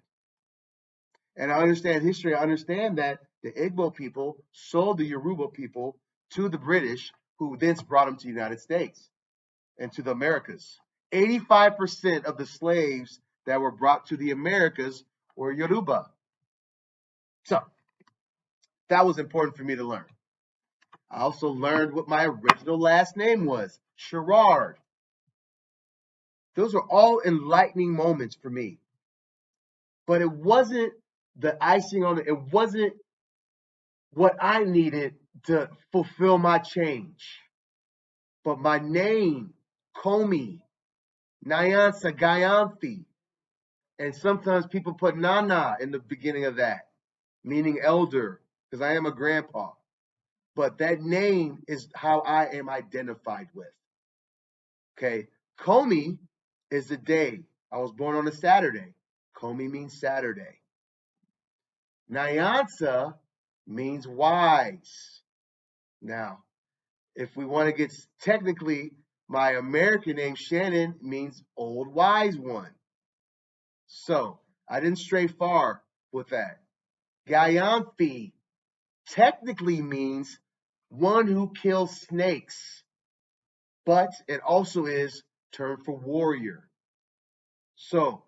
And I understand history. I understand that the Igbo people sold the Yoruba people to the British, who then brought them to the United States and to the Americas. 85% of the slaves that were brought to the Americas were Yoruba. So that was important for me to learn. I also learned what my original last name was, Sherrard. Those were all enlightening moments for me. But it wasn't the icing on it. It wasn't what I needed to fulfill my change. But my name, Comey, Nyansa Gayanthi, and sometimes people put Nana in the beginning of that, meaning elder, because I am a grandpa. But that name is how I am identified with. Okay, Comey is the day. I was born on a Saturday. Comey means Saturday. Nyansa means wise. Now, if we want to get technically, my American name, Shannon, means old wise one. So I didn't stray far with that. Gayanthi technically means one who kills snakes, but it also is term for warrior. So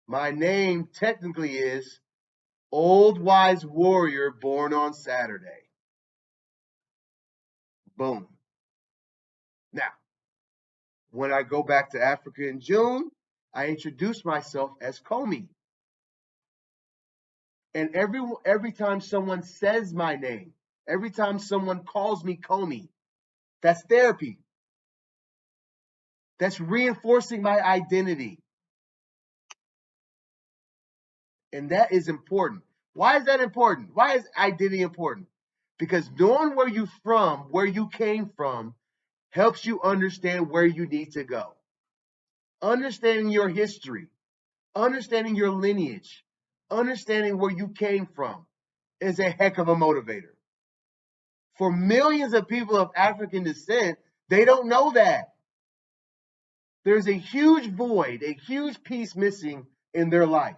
my name technically is Old Wise Warrior born on Saturday. Boom. Now, when I go back to Africa in June, I introduce myself as Comey. And every time someone says my name, every time someone calls me Comey, that's therapy. That's reinforcing my identity. And that is important. Why is that important? Why is identity important? Because knowing where you're from, where you came from, helps you understand where you need to go. Understanding your history, understanding your lineage, understanding where you came from is a heck of a motivator. For millions of people of African descent, they don't know that. There's a huge void, a huge piece missing in their life.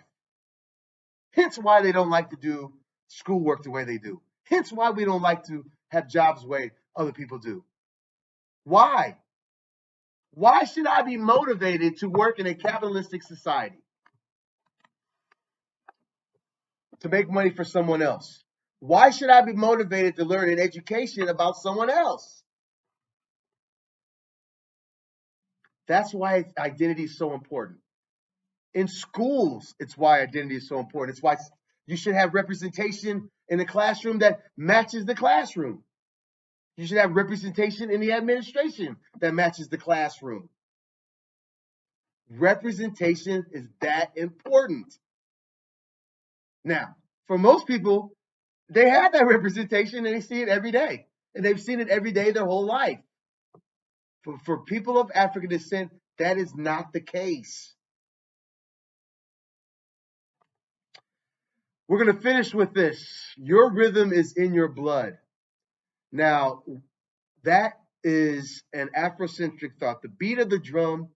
Hence why they don't like to do schoolwork the way they do. Hence why we don't like to have jobs the way other people do. Why? Why should I be motivated to work in a capitalistic society? To make money for someone else? Why should I be motivated to learn an education about someone else? That's why identity is so important. In schools, it's why identity is so important. It's why you should have representation in the classroom that matches the classroom. You should have representation in the administration that matches the classroom. Representation is that important. Now, for most people, they have that representation and they see it every day. And they've seen it every day their whole life. For people of African descent, that is not the case. We're going to finish with this. Your rhythm is in your blood. Now, that is an Afrocentric thought. The beat of the drum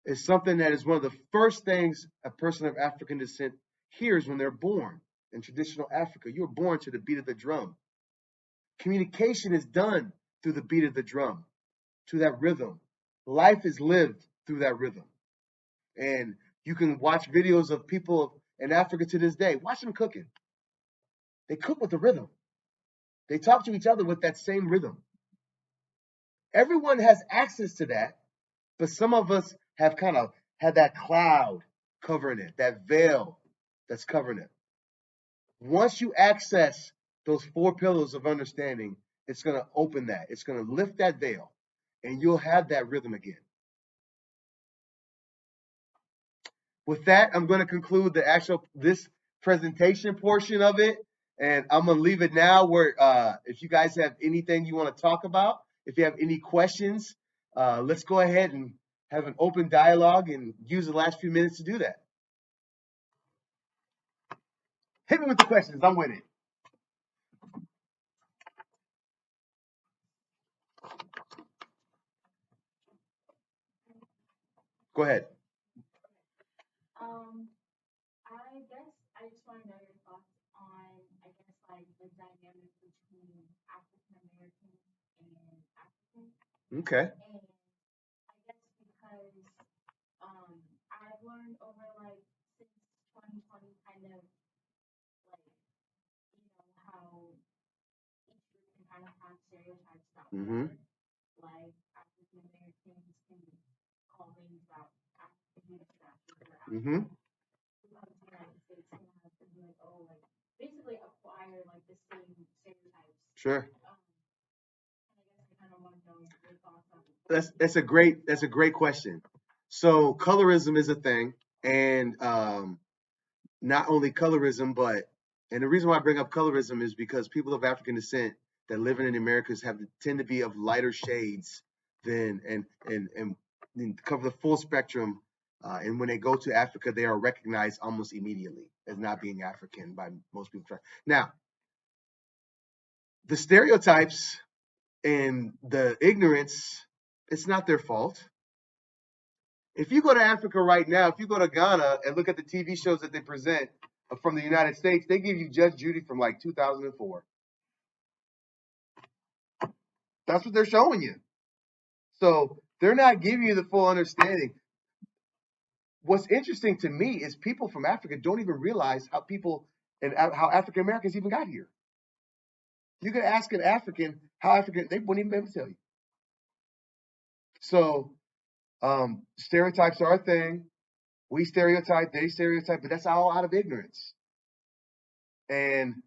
is something that is one of the first things a person of African descent hears when they're born. In traditional Africa, you're born to the beat of the drum. Communication is done through the beat of the drum, to that rhythm. Life is lived through that rhythm. And you can watch videos of people in Africa to this day. Watch them cooking. They cook with the rhythm. They talk to each other with that same rhythm. Everyone has access to that, but some of us have kind of had that cloud covering it, that veil. that's covering it. Once you access those 4 pillars of understanding, it's going to open that. It's going to lift that veil, and you'll have that rhythm again. With that, I'm going to conclude this presentation portion of it, and I'm going to leave it now. Where if you guys have anything you want to talk about, if you have any questions, let's go ahead and have an open dialogue and use the last few minutes to do that. Hit me with the questions. I'm with it. Go ahead. I guess I just want to know your thoughts on, I guess, like the dynamic between African Americans and Africans. Okay. And I guess because I've learned over like since 2020, kind of like, how each group can kind of have stereotypes about each Mm-hmm. other. Like African Americans can call names about African extractors or Mm-hmm. African who come to the United States and have to be like, oh, like basically acquire like the same stereotypes. Sure. And I guess I kind of want to know your thoughts on it. That's a great question. So colorism is a thing, and not only colorism, but and the reason why I bring up colorism is because people of African descent that live in the Americas tend to be of lighter shades than and cover the full spectrum. And when they go to Africa, they are recognized almost immediately as not being African by most people. Now, the stereotypes and the ignorance, it's not their fault. If you go to Africa right now, if you go to Ghana and look at the TV shows that they present from the United States, they give you Judge Judy from like 2004. That's what they're showing you. So they're not giving you the full understanding. What's interesting to me is people from Africa don't even realize how people and how African Americans even got here. You could ask an African how African, they wouldn't even be able to tell you. So stereotypes are a thing. We stereotype, they stereotype, but that's all out of ignorance. And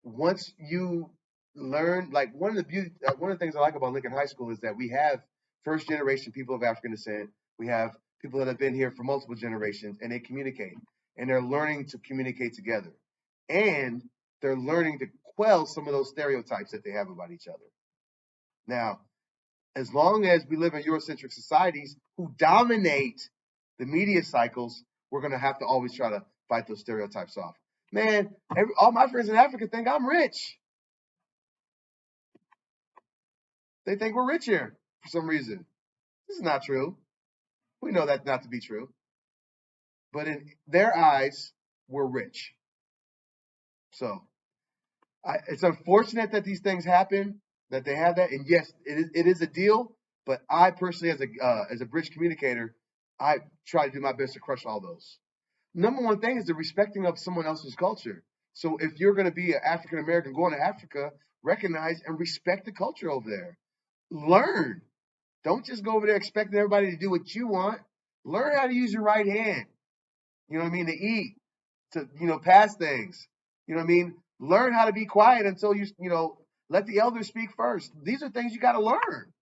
once you learn, like one of the things I like about Lincoln High School is that we have first generation people of African descent. We have people that have been here for multiple generations, and they communicate, and they're learning to communicate together, and they're learning to quell some of those stereotypes that they have about each other. Now, as long as we live in Eurocentric societies who dominate the media cycles, we're going to have to always try to fight those stereotypes off. Man, all my friends in Africa think I'm rich. They think we're rich here for some reason. This is not true. We know that not to be true. But in their eyes, we're rich. So it's unfortunate that these things happen, that they have that. And yes, it is a deal. But I personally, as a bridge communicator, I try to do my best to crush all those. Number one thing is the respecting of someone else's culture. So if you're going to be an African American going to Africa, recognize and respect the culture over there. Learn. Don't just go over there expecting everybody to do what you want. Learn how to use your right hand. You know what I mean? To eat, to pass things. You know what I mean? Learn how to be quiet until let the elders speak first. These are things you got to learn.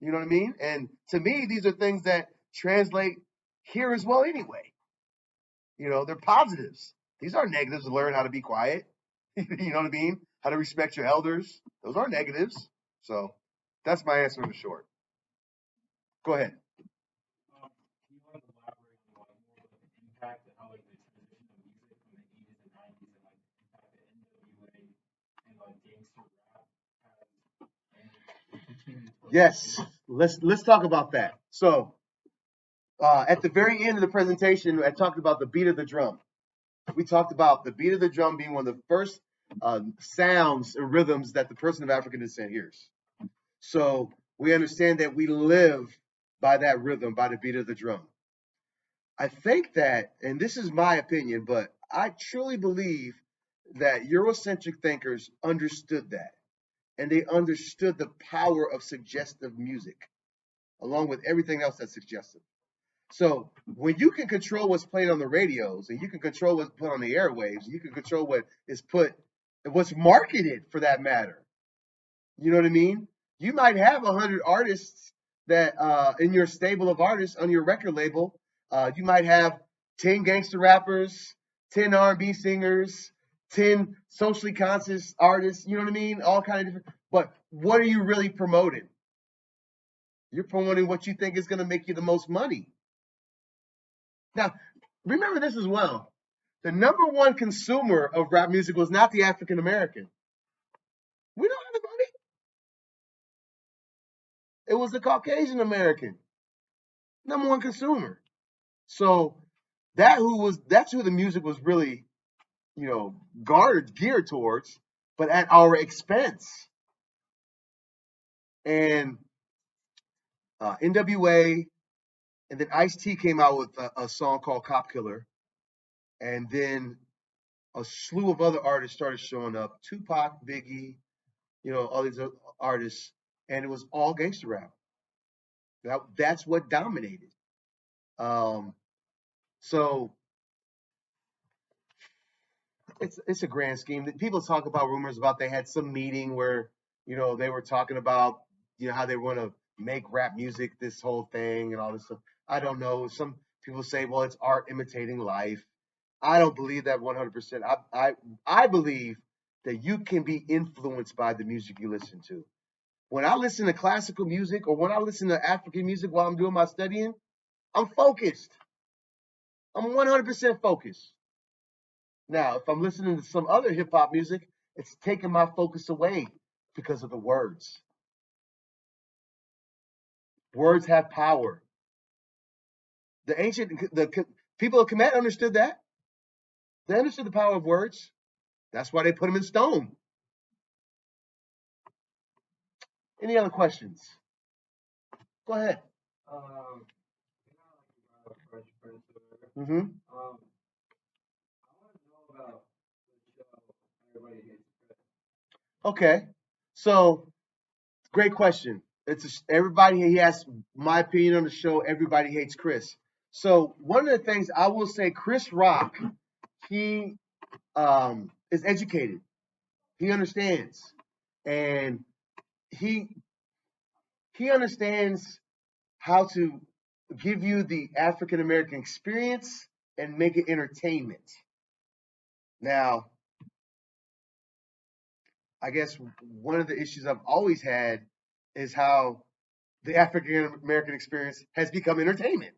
You know what I mean? And to me, these are things that translate here as well anyway. They're positives. These aren't negatives to learn how to be quiet. You know what I mean? How to respect your elders. Those aren't negatives. So that's my answer in short. Go ahead. Yes, let's talk about that. So at the very end of the presentation, I talked about the beat of the drum. We talked about the beat of the drum being one of the first sounds and rhythms that the person of African descent hears. So we understand that we live by that rhythm, by the beat of the drum. I think that, and this is my opinion, but I truly believe that Eurocentric thinkers understood that. And they understood the power of suggestive music, along with everything else that's suggestive. So when you can control what's played on the radios, and you can control what's put on the airwaves, and you can control what is put, what's marketed for that matter. You know what I mean? You might have 100 artists that in your stable of artists on your record label. You might have 10 gangster rappers, 10 R&B singers, 10 socially conscious artists. You know what I mean? All kind of different. But what are you really promoting? You're promoting what you think is going to make you the most money. Now, remember this as well. The number one consumer of rap music was not the African American. We don't have the money. It was the Caucasian American, number one consumer. So that's who the music was really, geared towards, but at our expense. And NWA, and then Ice-T came out with a song called Cop Killer, and then a slew of other artists started showing up. Tupac, Biggie, all these other artists, and it was all gangster rap. That's what dominated. So it's a grand scheme. People talk about rumors about they had some meeting where they were talking about how they want to make rap music, this whole thing and all this stuff. I don't know. Some people say, well, it's art imitating life. I don't believe that 100%. I believe that you can be influenced by the music you listen to. When I listen to classical music or when I listen to African music while I'm doing my studying, I'm focused. I'm 100% focused. Now, if I'm listening to some other hip hop music, it's taking my focus away because of the words. Words have power. The people of Kemet understood that. They understood the power of words. That's why they put them in stone. Any other questions? Go ahead. Mm-hmm. Okay. So, great question. He asked my opinion on the show. Everybody hates Chris. So one of the things I will say, Chris Rock, he is educated. He understands, and he understands how to give you the African American experience and make it entertainment. Now, I guess one of the issues I've always had is how the African American experience has become entertainment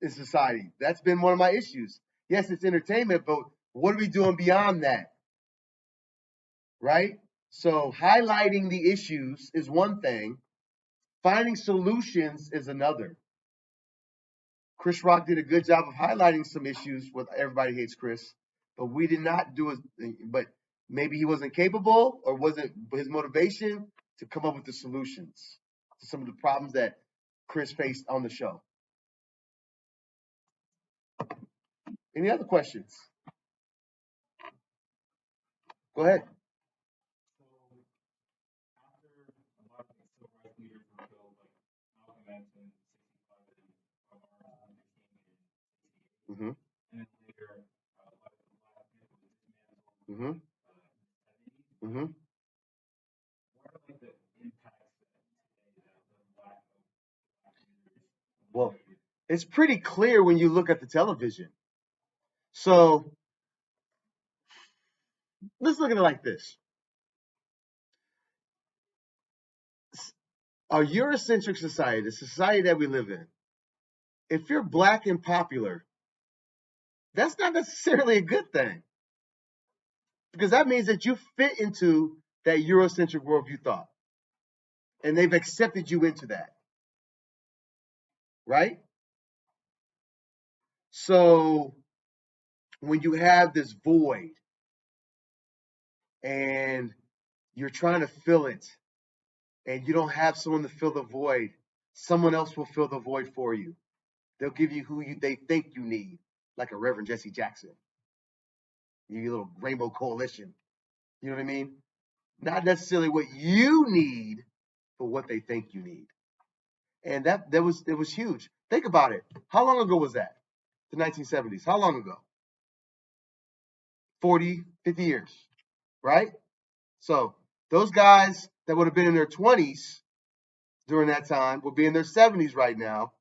in society. That's been one of my issues. Yes, it's entertainment, but what are we doing beyond that? Right? So highlighting the issues is one thing. Finding solutions is another. Chris Rock did a good job of highlighting some issues with Everybody Hates Chris, but we did not do it. But maybe he wasn't capable or wasn't his motivation to come up with the solutions to some of the problems that Chris faced on the show. Any other questions? Go ahead. Mm-hmm. Mm-hmm. Mm-hmm. Well, it's pretty clear when you look at the television. So let's look at it like this. A Eurocentric society, the society that we live in, if you're black and popular, that's not necessarily a good thing. Because that means that you fit into that Eurocentric worldview thought. And they've accepted you into that. Right? So when you have this void and you're trying to fill it and you don't have someone to fill the void, someone else will fill the void for you. They'll give you they think you need, like a Reverend Jesse Jackson. Your little Rainbow Coalition. You know what I mean? Not necessarily what you need, but what they think you need. And it was huge. Think about it. How long ago was that? The 1970s. How long ago? 40, 50 years, right? So those guys that would have been in their 20s during that time will be in their 70s right now.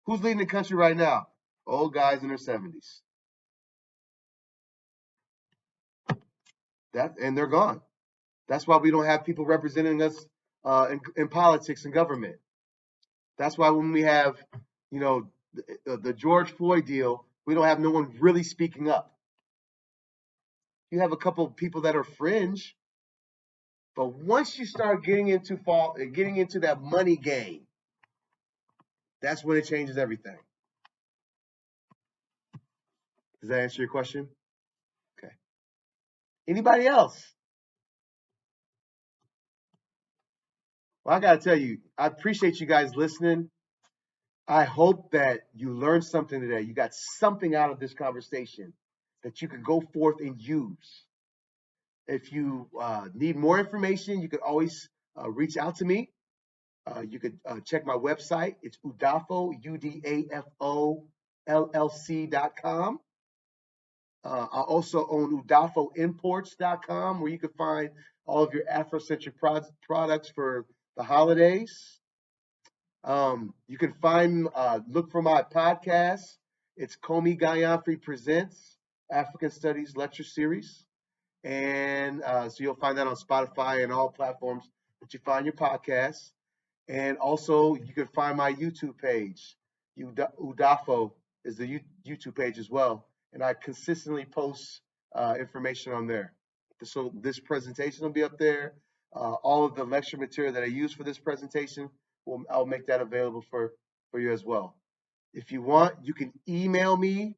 Who's leading the country right now? Old guys in their 70s. And they're gone. That's why we don't have people representing us in politics and government. That's why when we have, the George Floyd deal, we don't have no one really speaking up. You have a couple of people that are fringe, but once you start getting into that money game, that's when it changes everything. Does that answer your question? Okay. Anybody else? Well, I gotta tell you, I appreciate you guys listening. I hope that you learned something today. You got something out of this conversation that you can go forth and use. If you need more information, you could always reach out to me. You could check my website. It's Udafo, UDAFO, LLC.com. I also own UdafoImports.com, where you can find all of your Afrocentric products for the holidays. You can look for my podcast. It's Komi Gayanfree Presents African Studies Lecture Series. And so you'll find that on Spotify and all platforms that you find your podcasts. And also, you can find my YouTube page. Udafo is the YouTube page as well. And I consistently post information on there. So this presentation will be up there. All of the lecture material that I use for this presentation, I'll make that available for you as well. If you want, you can email me,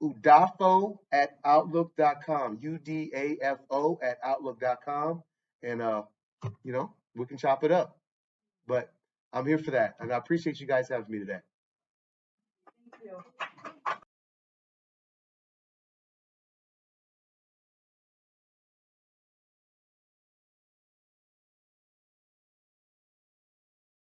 udafo@outlook.com, UDAFO@outlook.com, and we can chop it up. But I'm here for that, and I appreciate you guys having me today. Thank you.